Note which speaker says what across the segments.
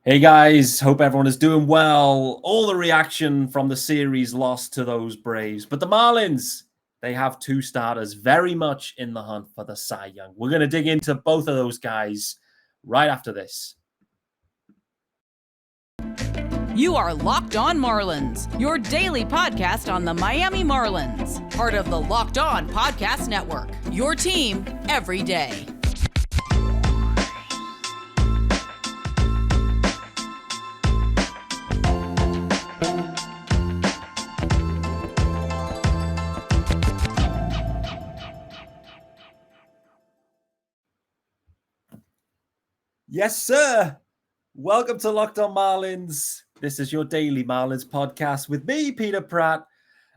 Speaker 1: Hey guys, hope everyone is doing well. All the reaction from the series loss to those Braves. But the Marlins, they have two starters very much in the hunt for the Cy Young. We're going to dig into both of those guys right after this.
Speaker 2: You are Locked On Marlins, your daily podcast on the Miami Marlins. Part of the Locked On Podcast Network, your team every day.
Speaker 1: Yes, sir. Welcome to Locked On Marlins. This is your daily Marlins podcast with me, Peter Pratt.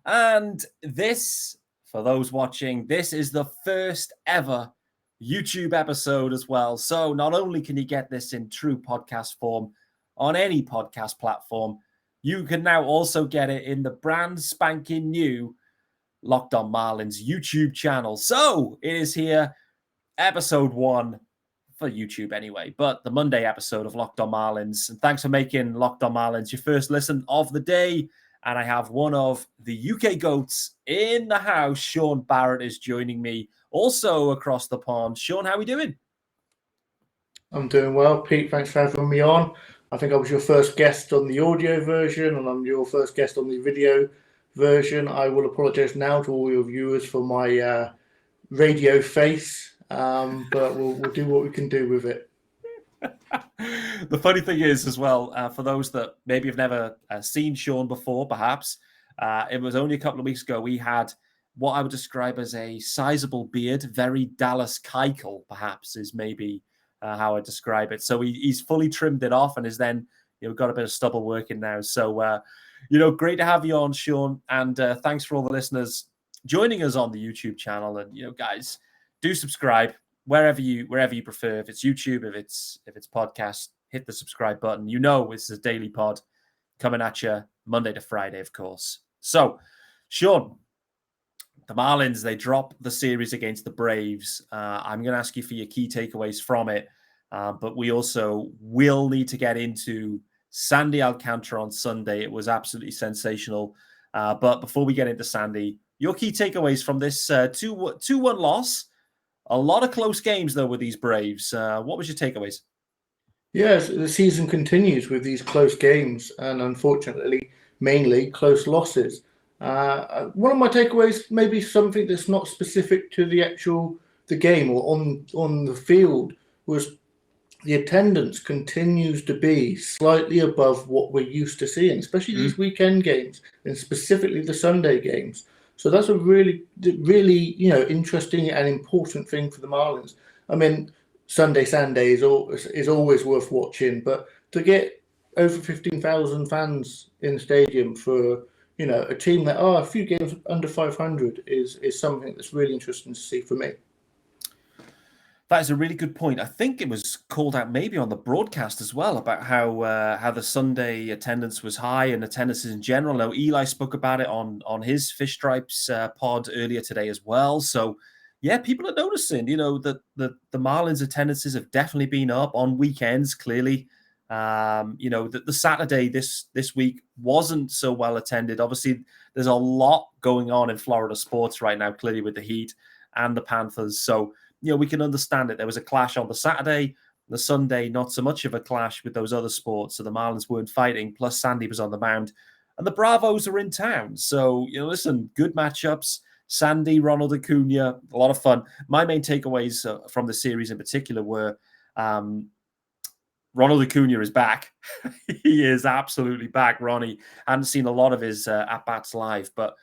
Speaker 1: And this, for those watching, this is the first ever YouTube episode as well. So not only can you get this in true podcast form on any podcast platform, you can now also get it in the brand spanking new Locked On Marlins YouTube channel. So it is here, episode 1. For YouTube anyway, but the Monday episode of Locked On Marlins. And thanks for making Locked On Marlins your first listen of the day. And I have one of the UK GOATs in the house. Shaun Barrett is joining me also across the pond. Shaun, how are we doing?
Speaker 3: I'm doing well, Pete. Thanks for having me on. I think I was your first guest on the audio version, and I'm your first guest on the video version. I will apologise now to all your viewers for my radio face. But we'll do what we can do with it.
Speaker 1: The funny thing is as well, for those that maybe have never seen Shaun before, perhaps, it was only a couple of weeks ago we had what I would describe as a sizable beard, very Dallas Keuchel, perhaps, is maybe how I describe it. So he's fully trimmed it off and is then got a bit of stubble working now. So, great to have you on, Shaun. And thanks for all the listeners joining us on the YouTube channel. And, guys, do subscribe wherever you prefer. If it's YouTube, if it's podcast, hit the subscribe button. This is a daily pod coming at you Monday to Friday, of course. So, Shaun, the Marlins, they drop the series against the Braves. I'm going to ask you for your key takeaways from it, but we also will need to get into Sandy Alcantara on Sunday. It was absolutely sensational. But before we get into Sandy, your key takeaways from this 2-1 loss. A lot of close games, though, with these Braves. What was your takeaways?
Speaker 3: Yes, the season continues with these close games and, unfortunately, mainly close losses. One of my takeaways may be something that's not specific to the game or on the field was the attendance continues to be slightly above what we're used to seeing, especially these weekend games and specifically the Sunday games. So that's a really, really, interesting and important thing for the Marlins. I mean, Sunday is always worth watching, but to get over 15,000 fans in the stadium for, a team that are a few games under 500 is something that's really interesting to see for me.
Speaker 1: That is a really good point. I think it was called out maybe on the broadcast as well about how the Sunday attendance was high and attendances in general. Now, Eli spoke about it on his Fish Stripes pod earlier today as well. So, yeah, people are noticing, that the Marlins attendances have definitely been up on weekends, clearly. The Saturday this week wasn't so well attended. Obviously, there's a lot going on in Florida sports right now, clearly with the Heat and the Panthers. So, we can understand it. There was a clash on the Saturday. The Sunday, not so much of a clash with those other sports. So the Marlins weren't fighting. Plus, Sandy was on the mound. And the Bravos are in town. So, listen, good matchups. Sandy, Ronald Acuna, a lot of fun. My main takeaways from the series in particular were Ronald Acuna is back. He is absolutely back, Ronnie. I hadn't seen a lot of his at-bats live, but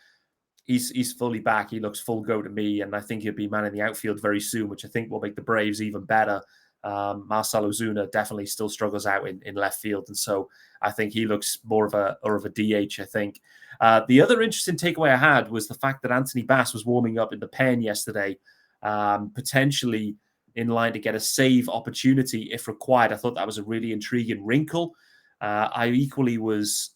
Speaker 1: he's fully back. He looks full go to me, and I think he'll be man in the outfield very soon, which I think will make the Braves even better. Marcell Ozuna definitely still struggles out in left field, and so I think he looks more of a DH, I think. The other interesting takeaway I had was the fact that Anthony Bass was warming up in the pen yesterday, potentially in line to get a save opportunity if required. I thought that was a really intriguing wrinkle. I equally was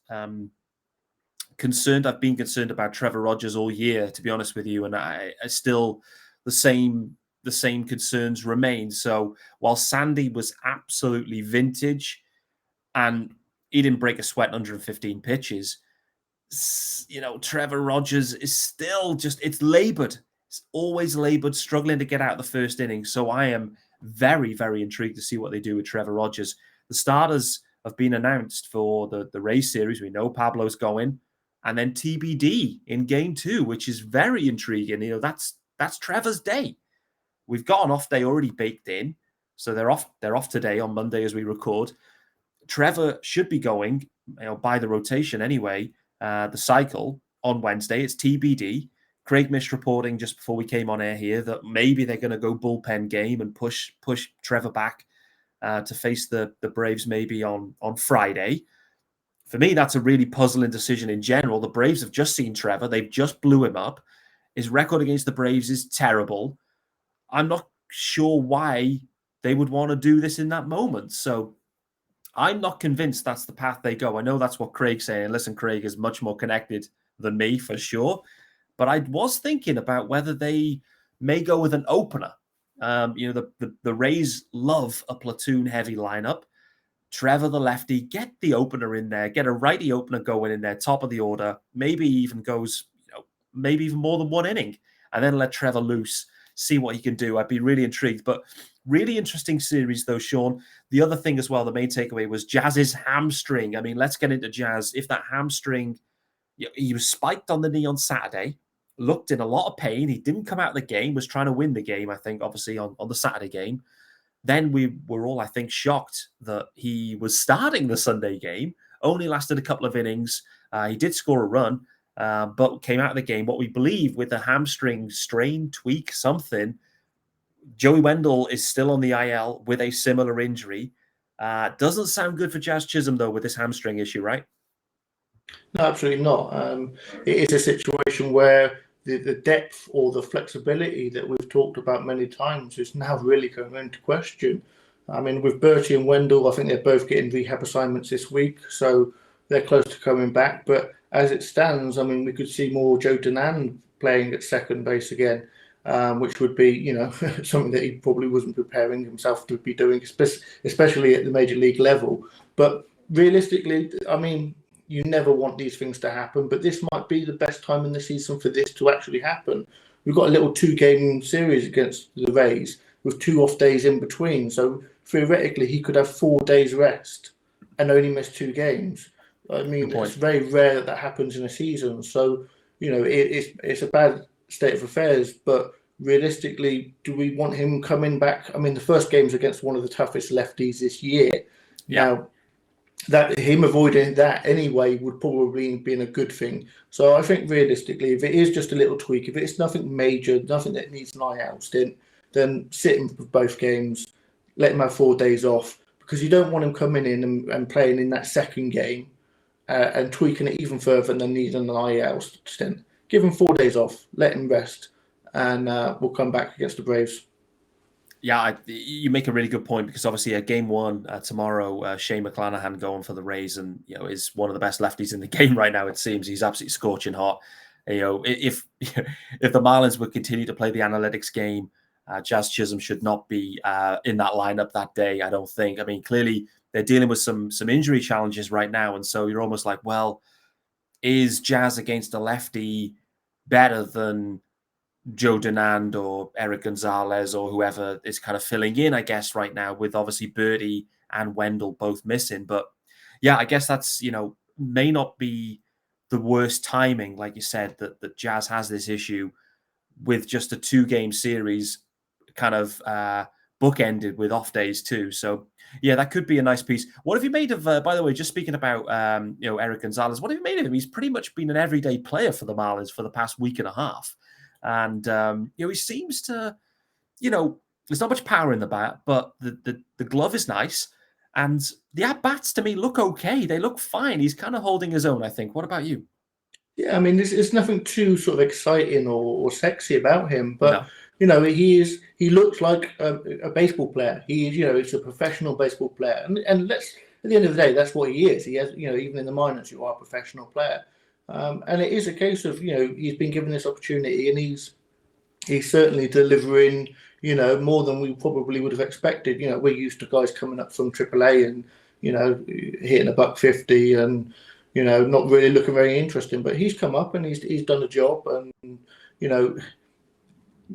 Speaker 1: concerned. I've been concerned about Trevor Rogers all year, to be honest with you, and I still the same concerns remain. So while Sandy was absolutely vintage, and he didn't break a sweat in 115 pitches. Trevor Rogers is still it's labored. It's always labored, struggling to get out the first inning. So I am very, very intrigued to see what they do with Trevor Rogers. The starters have been announced for the Rays series. We know Pablo's going, and then TBD in game 2, which is very intriguing. That's Trevor's day. We've got an off day already baked in, so they're off today on Monday as we record. Trevor should be going, by the rotation anyway. The cycle on Wednesday, it's TBD. Craig missed reporting just before we came on air here that maybe they're going to go bullpen game and push Trevor back to face the Braves maybe on Friday. For me, that's a really puzzling decision in general. The Braves have just seen Trevor. They've just blew him up. His record against the Braves is terrible. I'm not sure why they would want to do this in that moment. So I'm not convinced that's the path they go. I know that's what Craig's saying. Listen, Craig is much more connected than me for sure. But I was thinking about whether they may go with an opener. The Rays love a platoon-heavy lineup. Trevor, the lefty, get the opener in there. Get a righty opener going in there, top of the order. Maybe even goes, maybe even more than one inning. And then let Trevor loose, see what he can do. I'd be really intrigued. But really interesting series, though, Shaun. The other thing as well, the main takeaway was Jazz's hamstring. I mean, let's get into Jazz. If that hamstring, he was spiked on the knee on Saturday, looked in a lot of pain. He didn't come out of the game, was trying to win the game, I think, obviously, on the Saturday game. Then we were all, I think, shocked that he was starting the Sunday game. Only lasted a couple of innings. He did score a run, but came out of the game. What we believe with the hamstring strain, tweak, something, Joey Wendell is still on the IL with a similar injury. Doesn't sound good for Jazz Chisholm, though, with this hamstring issue, right?
Speaker 3: No, absolutely not. It is a situation where the depth or the flexibility that we've talked about many times is now really coming into question. I mean, with Bertie and Wendell, I think they're both getting rehab assignments this week, so they're close to coming back. But as it stands, I mean, we could see more Joe Dunand playing at second base again, which would be, something that he probably wasn't preparing himself to be doing, especially at the major league level. But realistically, I mean, you never want these things to happen, but this might be the best time in the season for this to actually happen. We've got a little 2-game series against the Rays with 2 off days in between. So theoretically, he could have 4 days rest and only miss 2 games. I mean, it's very rare that happens in a season. So, it's a bad state of affairs, but realistically, do we want him coming back? I mean, the first game's against one of the toughest lefties this year.
Speaker 1: Yeah.
Speaker 3: Now, that him avoiding that anyway would probably be a good thing. So I think realistically, if it is just a little tweak, if it's nothing major, nothing that needs an IL stint, then sit him for both games, let him have 4 days off, because you don't want him coming in and playing in that second game and tweaking it even further and then needing an IL stint. Give him 4 days off, let him rest, and we'll come back against the Braves.
Speaker 1: Yeah, you make a really good point, because obviously at game 1 tomorrow, Shane McClanahan going for the Rays, and is one of the best lefties in the game right now. It seems he's absolutely scorching hot. If the Marlins would continue to play the analytics game, Jazz Chisholm should not be in that lineup that day, I don't think. I mean, clearly they're dealing with some injury challenges right now, and so you're almost like, well, is Jazz against a lefty better than Joe Dunand or Erik Gonzalez or whoever is kind of filling in, I guess, right now, with obviously Bertie and Wendell both missing? But yeah, I guess that's, may not be the worst timing, like you said, that Jazz has this issue with just a 2-game series kind of bookended with off days too. So yeah, that could be a nice piece. What have you made of, by the way, just speaking about, Erik Gonzalez, what have you made of him? He's pretty much been an everyday player for the Marlins for the past week and a half. And, he seems to, there's not much power in the bat, but the glove is nice. And the at-bats to me look okay. They look fine. He's kind of holding his own, I think. What about you?
Speaker 3: Yeah, I mean, there's nothing too sort of exciting or sexy about him, but he looks like a baseball player. He is, he's a professional baseball player, and let's, at the end of the day, that's what he is. He has, even in the minors, you are a professional player, and it is a case of he's been given this opportunity, and he's certainly delivering more than we probably would have expected. We're used to guys coming up from AAA and hitting a $150 and not really looking very interesting. But he's come up and he's done the job. And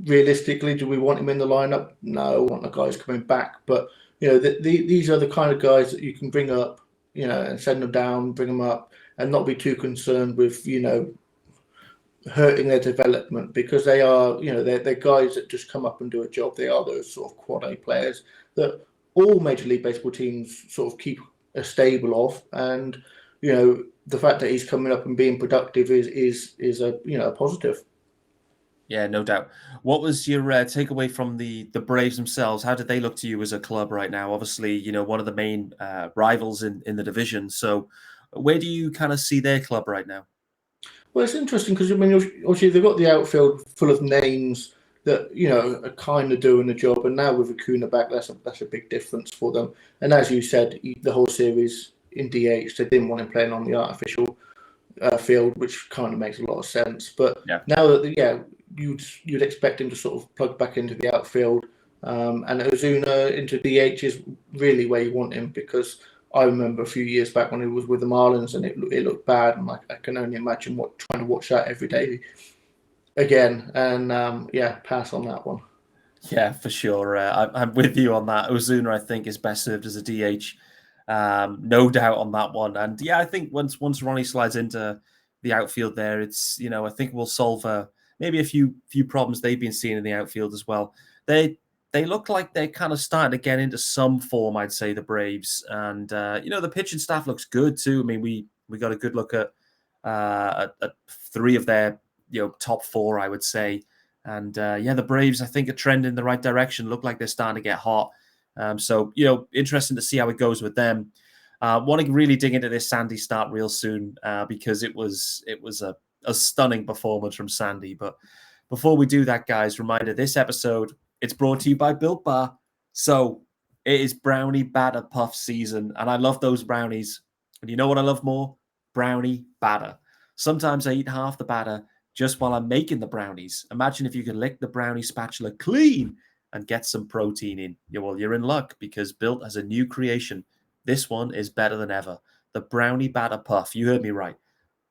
Speaker 3: realistically, do we want him in the lineup? No, I want the guys coming back. But these are the kind of guys that you can bring up, and send them down, bring them up, and not be too concerned with hurting their development, because they are, they're guys that just come up and do a job. They are those sort of quad A players that all Major League Baseball teams sort of keep a stable of. And, the fact that he's coming up and being productive is a positive.
Speaker 1: Yeah, no doubt. What was your takeaway from the Braves themselves? How did they look to you as a club right now? Obviously, one of the main rivals in the division. So where do you kind of see their club right now?
Speaker 3: Well, it's interesting because, obviously they've got the outfield full of names that, are kind of doing the job. And now with Acuna back, that's a big difference for them. And as you said, the whole series in DH, they didn't want him playing on the artificial field, which kind of makes a lot of sense. But now that, you'd expect him to sort of plug back into the outfield. And Ozuna into DH is really where you want him, because I remember a few years back when he was with the Marlins and it looked bad, and I can only imagine trying to watch that every day again. And pass on that one.
Speaker 1: Yeah, for sure. I'm with you on that. Ozuna, I think, is best served as a DH. No doubt on that one. And yeah, I think once Ronnie slides into the outfield there, it's I think we'll solve maybe a few problems they've been seeing in the outfield as well. They look like they're kind of starting to get into some form, I'd say, the Braves. And, the pitching staff looks good, too. I mean, we got a good look at three of their, top four, I would say. And, the Braves, I think, are trending in the right direction. Look like they're starting to get hot. So, interesting to see how it goes with them. Want to really dig into this Sandy start real soon because it was a stunning performance from Sandy. But before we do that, guys, reminder, this episode, it's brought to you by Built Bar. So it is brownie batter puff season, and I love those brownies. And you know what I love more? Brownie batter. Sometimes I eat half the batter just while I'm making the brownies. Imagine if you could lick the brownie spatula clean and get some protein in. Well, you're in luck, because Built has a new creation. This one is better than ever. The brownie batter puff. You heard me right.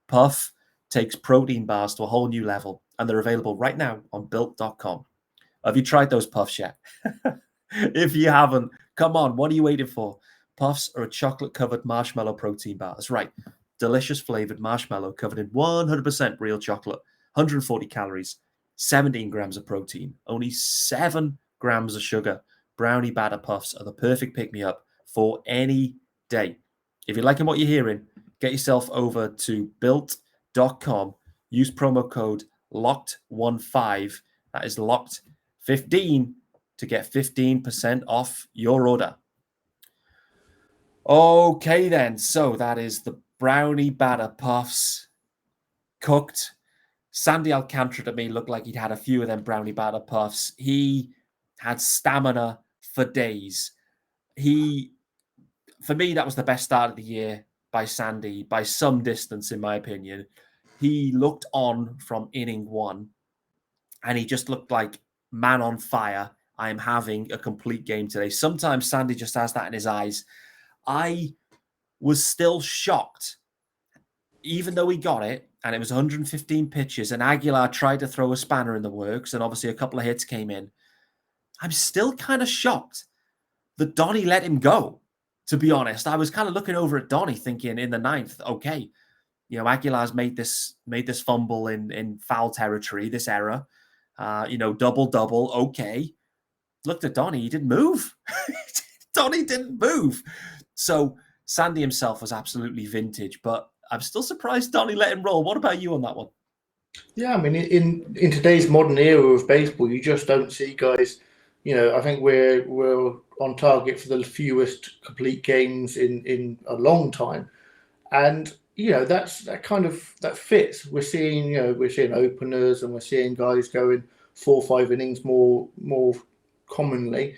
Speaker 1: Puff takes protein bars to a whole new level, and they're available right now on Built.com. Have you tried those puffs yet? If you haven't, come on, what are you waiting for? Puffs are a chocolate-covered marshmallow protein bar. That's right. Delicious flavored marshmallow covered in 100% real chocolate, 140 calories, 17 grams of protein, only 7 grams of sugar. Brownie batter puffs are the perfect pick-me-up for any day. If you're liking what you're hearing, get yourself over to Built.com. Use promo code LOCKED15. That is LOCKED15 to get 15% off your order. Okay, then. So that is the brownie batter puffs cooked. Sandy Alcantara to me looked like he'd had a few of them brownie batter puffs. He had stamina for days. For me, that was the best start of the year by Sandy, by some distance, in my opinion. He looked on from inning one, and he just looked like man on fire. I am having a complete game today. Sometimes Sandy just has that in his eyes. I was still shocked, even though he got it, and it was 115 pitches, and Aguilar tried to throw a spanner in the works, and obviously a couple of hits came in. I'm still kind of shocked that Donnie let him go, to be honest. I was kind of looking over at Donnie thinking in the ninth, okay, Aguilar's made this fumble in foul territory, this error, double, okay. Looked at Donnie, he didn't move. Donnie didn't move. So Sandy himself was absolutely vintage, but I'm still surprised Donnie let him roll. What about you on that one?
Speaker 3: Yeah, I mean, in today's modern era of baseball, you just don't see guys. I think we're on target for the fewest complete games in a long time, and that fits. We're seeing openers, and we're seeing guys going 4 or 5 innings more commonly,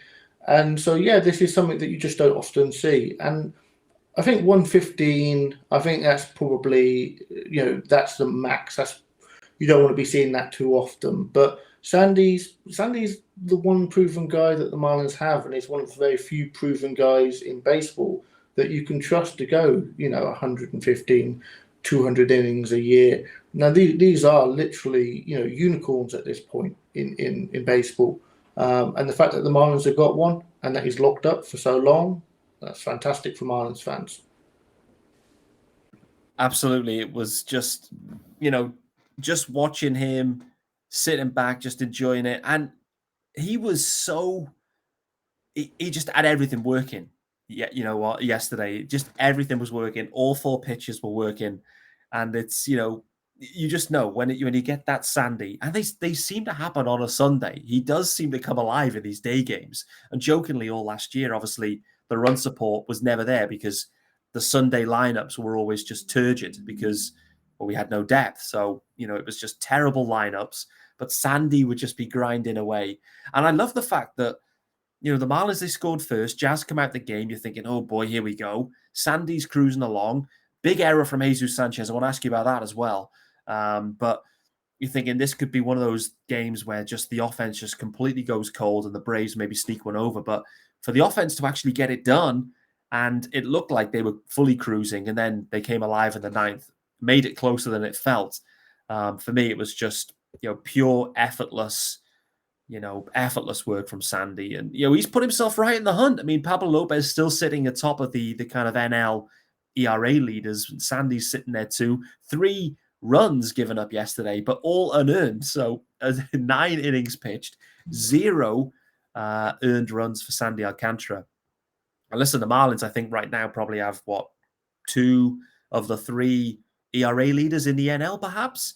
Speaker 3: and so this is something that you just don't often see. And I think 115. I think that's probably that's the max. You don't want to be seeing that too often. But Sandy's the one proven guy that the Marlins have, and he's one of the very few proven guys in baseball that you can trust to go, 115, 200 innings a year. Now, these are literally, unicorns at this point in baseball. And the fact that the Marlins have got one and that he's locked up for so long, that's fantastic for Marlins fans.
Speaker 1: Absolutely. It was just, just watching him sitting back, just enjoying it. And he was he just had everything working. Yeah, you know what? Yesterday, just everything was working. All 4 pitches were working. And it's, you just know when you get that Sandy, and they seem to happen on a Sunday. He does seem to come alive in these day games. And jokingly, all last year, obviously, the run support was never there because the Sunday lineups were always just turgid because we had no depth. So, it was just terrible lineups. But Sandy would just be grinding away. And I love the fact that, the Marlins, they scored first. Jazz come out the game. You're thinking, oh boy, here we go. Sandy's cruising along. Big error from Jesus Sanchez. I want to ask you about that as well. But you're thinking this could be one of those games where just the offense just completely goes cold and the Braves maybe sneak one over. But for the offense to actually get it done, and it looked like they were fully cruising, and then they came alive in the 9th, made it closer than it felt. For me, it was just pure effortless work from Sandy. And, he's put himself right in the hunt. I mean, Pablo Lopez still sitting atop of the kind of NL ERA leaders. Sandy's sitting there too. 3 runs given up yesterday, but all unearned. So 9 innings pitched, 0 earned runs for Sandy Alcantara. And listen, the Marlins, I think right now probably have 2 of the 3 ERA leaders in the NL, perhaps.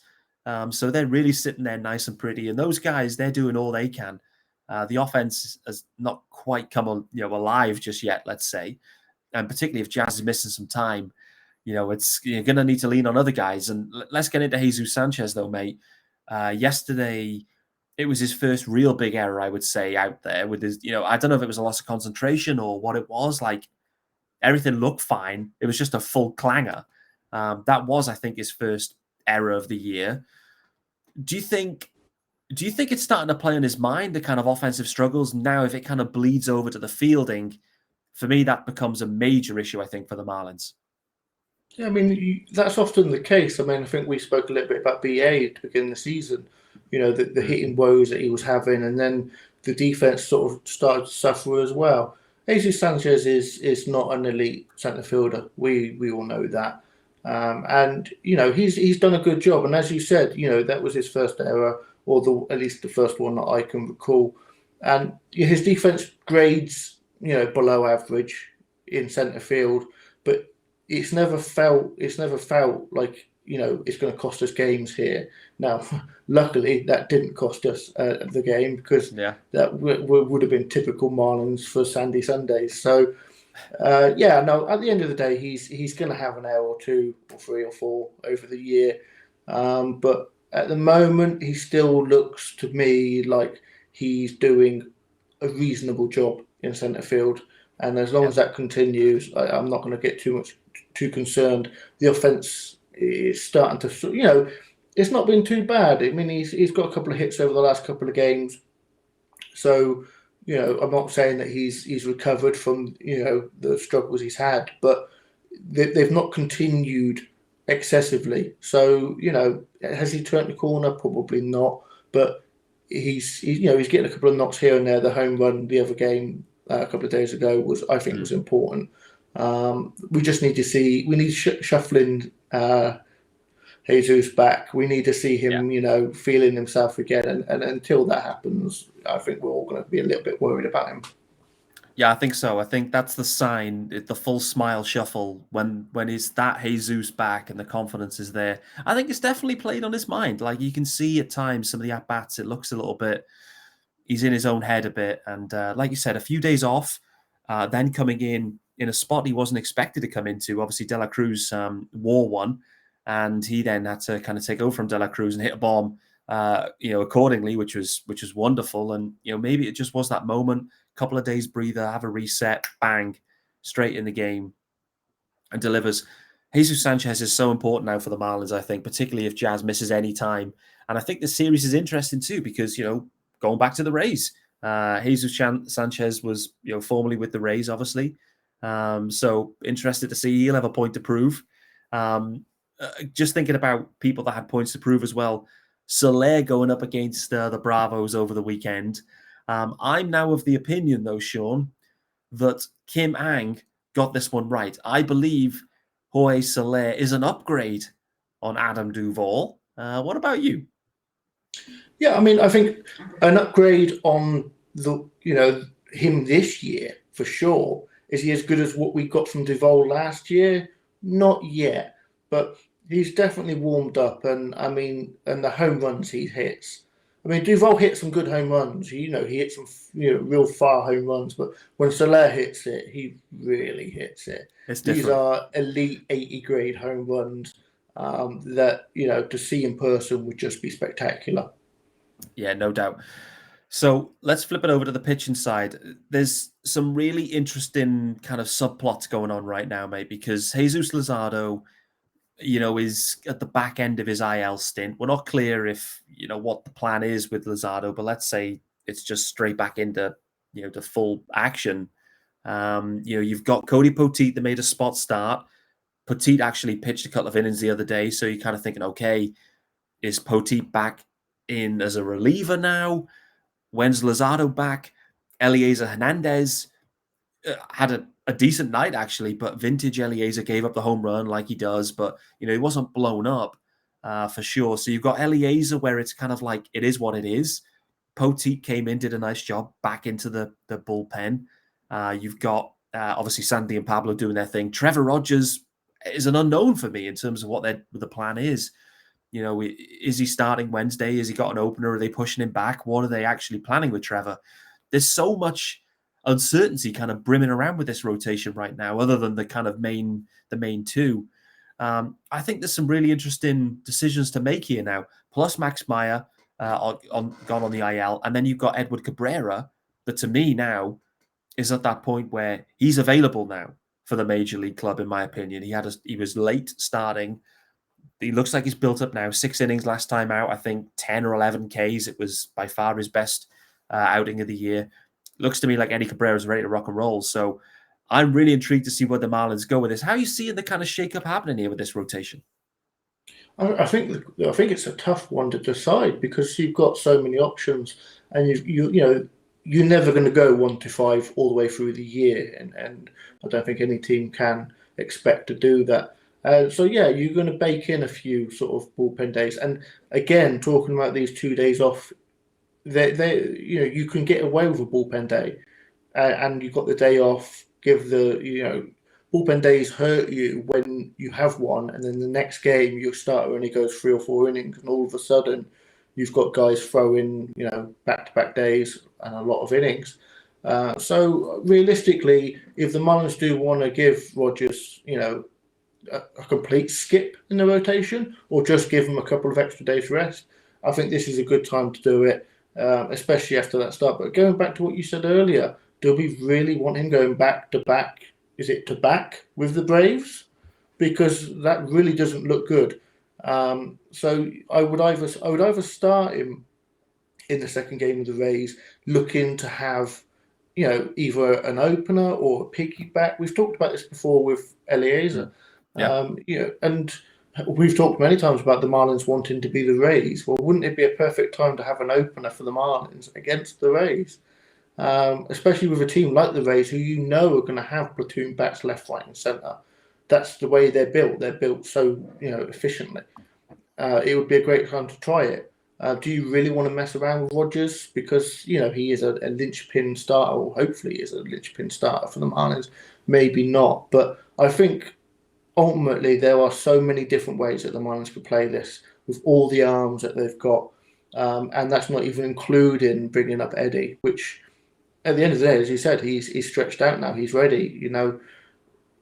Speaker 1: So they're really sitting there nice and pretty. And those guys, they're doing all they can. The offense has not quite come alive just yet, let's say. And particularly if Jazz is missing some time, you're going to need to lean on other guys. And let's get into Jesus Sanchez, though, mate. Yesterday, it was his first real big error, I would say, out there with his, I don't know if it was a loss of concentration or what it was. Like, everything looked fine. It was just a full clanger. That was, I think, his first error of the year. Do you think it's starting to play on his mind, the kind of offensive struggles? Now, if it kind of bleeds over to the fielding, for me, that becomes a major issue, I think, for the Marlins.
Speaker 3: Yeah, I mean, that's often the case. I mean, I think we spoke a little bit about BA at the beginning of the season, the hitting woes that he was having, and then the defense sort of started to suffer as well. Jesus Sanchez is not an elite centre fielder. We all know that. And, he's done a good job. And as you said, that was his first error, or at least the first one that I can recall. And his defense grades, below average in centre field, but it's never felt like, it's going to cost us games here. Now, luckily, that didn't cost us the game because that would have been typical Marlins for Sandy Sundays. So, at the end of the day, he's going to have an error or 2 or 3 or 4 over the year. But at the moment, he still looks to me like he's doing a reasonable job in centre field. And as long as that continues, I'm not going to get too concerned. The offense is starting to, it's not been too bad. I mean, he's got a couple of hits over the last couple of games. So, I'm not saying that he's recovered from, the struggles he's had, but they've not continued excessively. So, has he turned the corner? Probably not. But he's getting a couple of knocks here and there. The home run the other game a couple of days ago was important. We just need to see, shuffling Jesus back. We need to see him, feeling himself again. And until that happens, I think we're all going to be a little bit worried about him.
Speaker 1: Yeah, I think so. I think that's the sign, the full smile shuffle, when is that Jesus back and the confidence is there. I think it's definitely played on his mind. Like, you can see at times some of the at-bats, it looks a little bit, he's in his own head a bit. And like you said, a few days off, then coming in a spot he wasn't expected to come into. Obviously, De La Cruz wore one, and he then had to kind of take over from De La Cruz and hit a bomb, accordingly, which was wonderful. And, maybe it just was that moment, couple of days breather, have a reset, bang, straight in the game, and delivers. Jesus Sanchez is so important now for the Marlins, I think, particularly if Jazz misses any time. And I think the series is interesting too, because, going back to the Rays, Jesus Sanchez was, formerly with the Rays, obviously. So interested to see. He'll have a point to prove. Just thinking about people that had points to prove as well. Soler going up against the Bravos over the weekend. I'm now of the opinion, though, Shaun, that Kim Ang got this one right. I believe Jorge Soler is an upgrade on Adam Duvall. What about you?
Speaker 3: Yeah, I mean, I think an upgrade on him this year for sure. Is he as good as what we got from Duvall last year? Not yet, but he's definitely warmed up, and the home runs he hits. I mean, Duvall hits some good home runs. He hits some real far home runs, but when Soler hits it, he really hits it. These are elite 80 grade home runs that to see in person would just be spectacular.
Speaker 1: Yeah, no doubt. So let's flip it over to the pitching side. There's some really interesting kind of subplots going on right now, mate, because Jesus Luzardo, is at the back end of his IL stint. We're not clear if, what the plan is with Luzardo, but let's say it's just straight back into, the full action. You've got Cody Poteet that made a spot start. Poteet actually pitched a couple of innings the other day. So you're kind of thinking, okay, is Poteet back in as a reliever now? When's Luzardo back? Eliezer Hernandez had a decent night, actually, but vintage Eliezer gave up the home run like he does, but, he wasn't blown up for sure. So you've got Eliezer where it's kind of like, it is what it is. Poteet came in, did a nice job back into the bullpen. You've got, obviously, Sandy and Pablo doing their thing. Trevor Rogers is an unknown for me in terms of what the plan is. Is he starting Wednesday? Has he got an opener? Are they pushing him back? What are they actually planning with Trevor? There's so much uncertainty kind of brimming around with this rotation right now, other than the kind of main two. I think there's some really interesting decisions to make here now. Plus Max Meyer gone on the IL, and then you've got Edward Cabrera, that to me now is at that point where he's available now for the major league club. In my opinion, he was late starting. He looks like he's built up now. 6 innings last time out. I think 10 or 11 Ks. It was by far his best outing of the year. Looks to me like Eddie Cabrera is ready to rock and roll. So I'm really intrigued to see where the Marlins go with this. How are you seeing the kind of shakeup happening here with this rotation?
Speaker 3: I think it's a tough one to decide because you've got so many options, and you're never going to go 1 to 5 all the way through the year, and I don't think any team can expect to do that. So yeah, you're going to bake in a few sort of bullpen days, and again, talking about these 2 days off, you can get away with a bullpen day, and you've got the day off. Give the bullpen days hurt you when you have one, and then the next game your starter only goes 3 or 4 innings, and all of a sudden you've got guys throwing back-to-back days and a lot of innings. So realistically, if the Marlins do want to give Rogers, a complete skip in the rotation, or just give him a couple of extra days rest, I think this is a good time to do it, especially after that start. But going back to what you said earlier, do we really want him going back to back? Is it to back with the Braves? Because that really doesn't look good. So I would either start him in the second game of the Rays, looking to have either an opener or a piggyback. We've talked about this before with Eliezer.
Speaker 1: Yeah.
Speaker 3: And we've talked many times about the Marlins wanting to be the Rays. Well, wouldn't it be a perfect time to have an opener for the Marlins against the Rays? Especially with a team like the Rays, who are going to have platoon bats left, right, and centre. That's the way they're built. They're built so efficiently. It would be a great time to try it. Do you really want to mess around with Rogers? Because he is a linchpin starter, or hopefully is a linchpin starter for the Marlins. Maybe not, but I think ultimately there are so many different ways that the Marlins could play this with all the arms that they've got, and that's not even including bringing up Eddie, which at the end of the day, as you said, he's stretched out now. He's ready.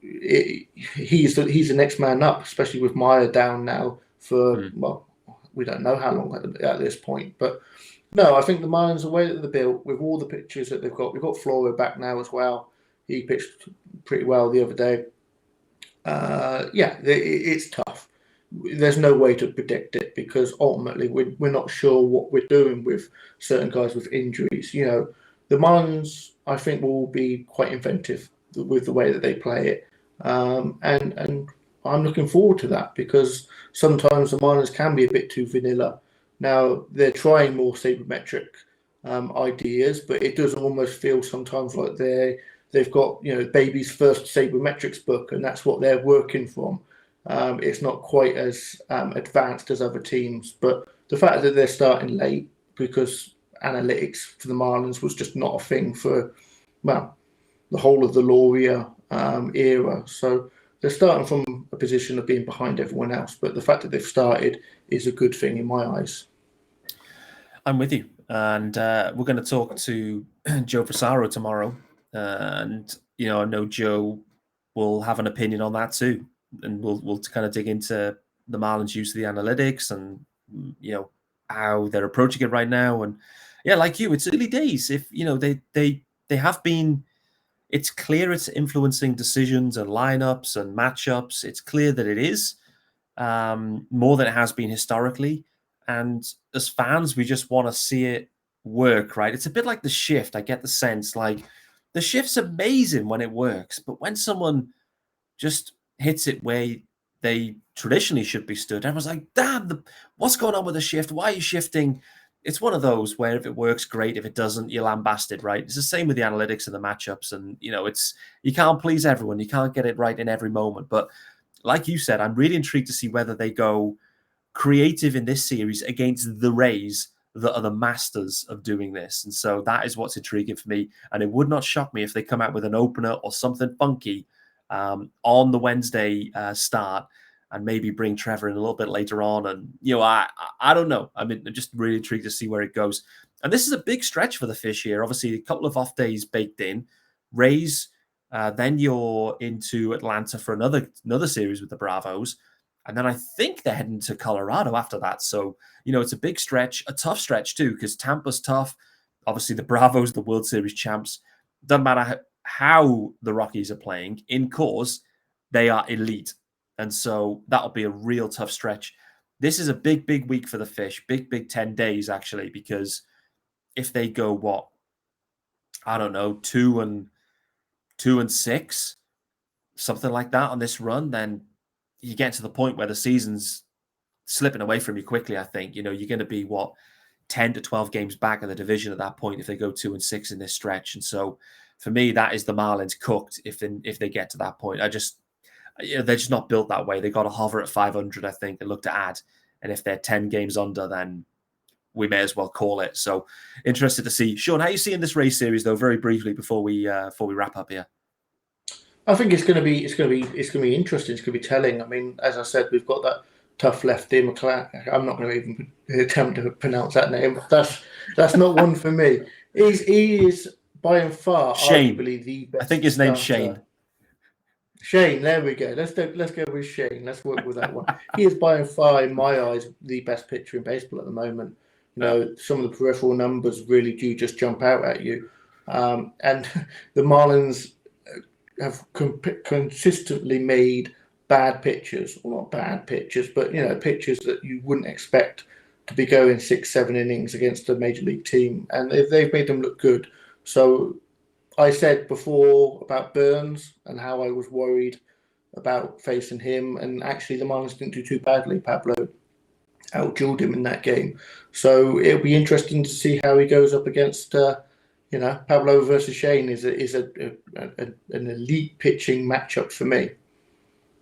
Speaker 3: He's the next man up, especially with Meyer down now for we don't know how long at this point. But no, I think the Marlins, the way that they're built, with all the pitchers that they've got, we've got Flora back now as well. He pitched pretty well the other day. It's tough. There's no way to predict it because ultimately we're not sure what we're doing with certain guys with injuries. The Marlins, I think, will be quite inventive the way that they play it. And I'm looking forward to that, because sometimes the Marlins can be a bit too vanilla. Now they're trying more sabermetric ideas, but it does almost feel sometimes like they've got baby's first sabermetrics book, and that's what they're working from. It's not quite as advanced as other teams, but the fact that they're starting late because analytics for the Marlins was just not a thing for the whole of the Loria era. So they're starting from a position of being behind everyone else, but the fact that they've started is a good thing in my eyes.
Speaker 1: I'm with you. And we're going to talk to Joe Frisaro tomorrow. And, I know Joe will have an opinion on that too. And we'll kind of dig into the Marlins' use of the analytics and, how they're approaching it right now. And yeah, like you, it's early days. If, they have been, it's clear it's influencing decisions and lineups and matchups. It's clear that it is more than it has been historically. And as fans, we just want to see it work, right? It's a bit like the shift. I get the sense like the shift's amazing when it works, but when someone just hits it where they traditionally should be stood, everyone's like, damn, what's going on with the shift? Why are you shifting? It's one of those where if it works, great. If it doesn't, you're lambasted, right? It's the same with the analytics and the matchups. And, you can't please everyone. You can't get it right in every moment. But like you said, I'm really intrigued to see whether they go creative in this series against the Rays that are the masters of doing this. And so that is what's intriguing for me. And it would not shock me if they come out with an opener or something funky on the Wednesday start and maybe bring Trevor in a little bit later on. And, I don't know. I'm just really intrigued to see where it goes. And this is a big stretch for the Fish here. Obviously, a couple of off days baked in. Rays, then you're into Atlanta for another series with the Bravos. And then I think they're heading to Colorado after that. So, it's a big stretch, a tough stretch too, because Tampa's tough. Obviously, the Bravos, the World Series champs. Doesn't matter how the Rockies are playing. In course, they are elite. And so that'll be a real tough stretch. This is a big, big week for the Fish. Big 10 days, actually, because if they go, 2-6, something like that on this run, then you get to the point where the season's slipping away from you quickly, I think. You're going to be, 10 to 12 games back in the division at that point if they go 2-6 in this stretch. And so for me, that is the Marlins cooked if they get to that point. They're just not built that way. They got to hover at 500, I think, and look to add. And if they're 10 games under, then we may as well call it. So interested to see. Shaun, how are you seeing this race series, though, very briefly before we wrap up here?
Speaker 3: I think it's going to be interesting. It's going to be telling. I mean, as I said, we've got that tough lefty McLaren. I'm not going to even attempt to pronounce that name. That's not one for me. He is by and far
Speaker 1: Shane.
Speaker 3: arguably the best.
Speaker 1: I think his name's Shane.
Speaker 3: Shane, there we go. Let's go with Shane. Let's work with that one. He is by and far, in my eyes, the best pitcher in baseball at the moment. Some of the peripheral numbers really do just jump out at you. And the Marlins have consistently made bad pitchers, or not bad pitchers, but pitchers that you wouldn't expect to be going 6-7 innings against a major league team, and they've made them look good. So I said before about Burns and how I was worried about facing him, and actually the Marlins didn't do too badly. Pablo outdueled him in that game, so it'll be interesting to see how he goes up against. Pablo versus Shane is an elite pitching matchup for me.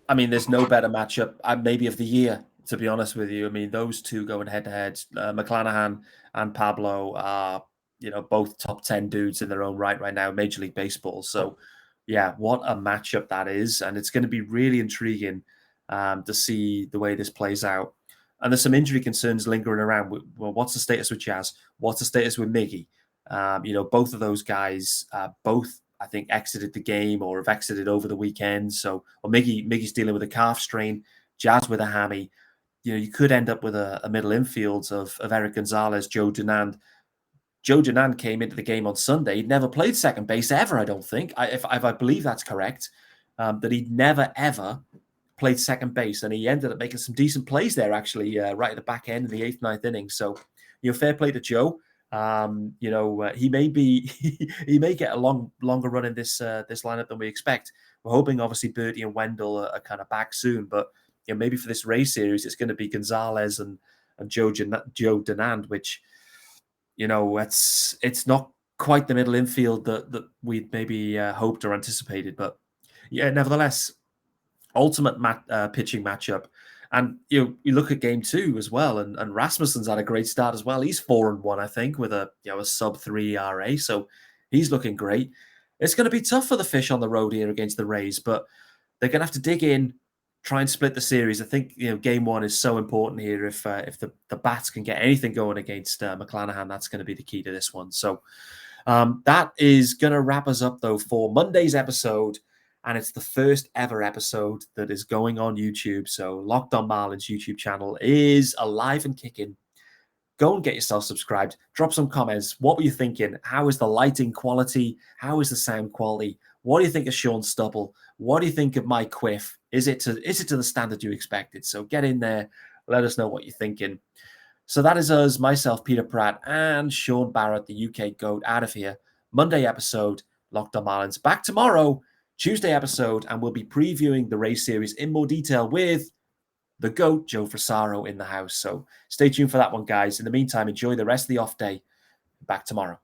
Speaker 1: I mean, there's no better matchup, maybe of the year, to be honest with you. I mean, those two going head-to-head, McClanahan and Pablo are, both top 10 dudes in their own right now, Major League Baseball. So, yeah, what a matchup that is. And it's going to be really intriguing to see the way this plays out. And there's some injury concerns lingering around. Well, what's the status with Jazz? What's the status with Miggy? Both of those guys, I think, exited the game or have exited over the weekend. So, Miggy's dealing with a calf strain, Jazz with a hammy. You could end up with a middle infield of Erik Gonzalez, Joe Dunand. Joe Dunand came into the game on Sunday. He'd never played second base ever, I don't think. If I believe that's correct, that he'd never, ever played second base. And he ended up making some decent plays there, actually, right at the back end in the 8th, 9th inning. So, fair play to Joe. He may be he may get a longer run in this lineup than we expect. We're hoping obviously Birdie and Wendell are kind of back soon, but maybe for this Rays series it's going to be Gonzalez and Joe Dunand, which it's not quite the middle infield that we'd maybe hoped or anticipated, but nevertheless, ultimate pitching matchup. And you look at game 2 as well, and Rasmussen's had a great start as well. He's 4-1, I think, with a sub-3 ERA, so he's looking great. It's going to be tough for the Fish on the road here against the Rays, but they're going to have to dig in, try and split the series. I think game 1 is so important here. If the bats can get anything going against McClanahan, that's going to be the key to this one. So that is going to wrap us up though for Monday's episode. And it's the first ever episode that is going on YouTube. So Locked On Marlins YouTube channel is alive and kicking. Go and get yourself subscribed. Drop some comments. What were you thinking? How is the lighting quality? How is the sound quality? What do you think of Sean Stubble? What do you think of Mike Quiff? Is it to the standard you expected? So get in there. Let us know what you're thinking. So that is us, myself, Peter Pratt, and Shaun Barrett, the UK GOAT, out of here. Monday episode, Locked On Marlins. Back tomorrow. Tuesday episode, and we'll be previewing the Rays series in more detail with the GOAT, Joe Frisaro, in the house. So stay tuned for that one, guys. In the meantime, enjoy the rest of the off day. Back tomorrow.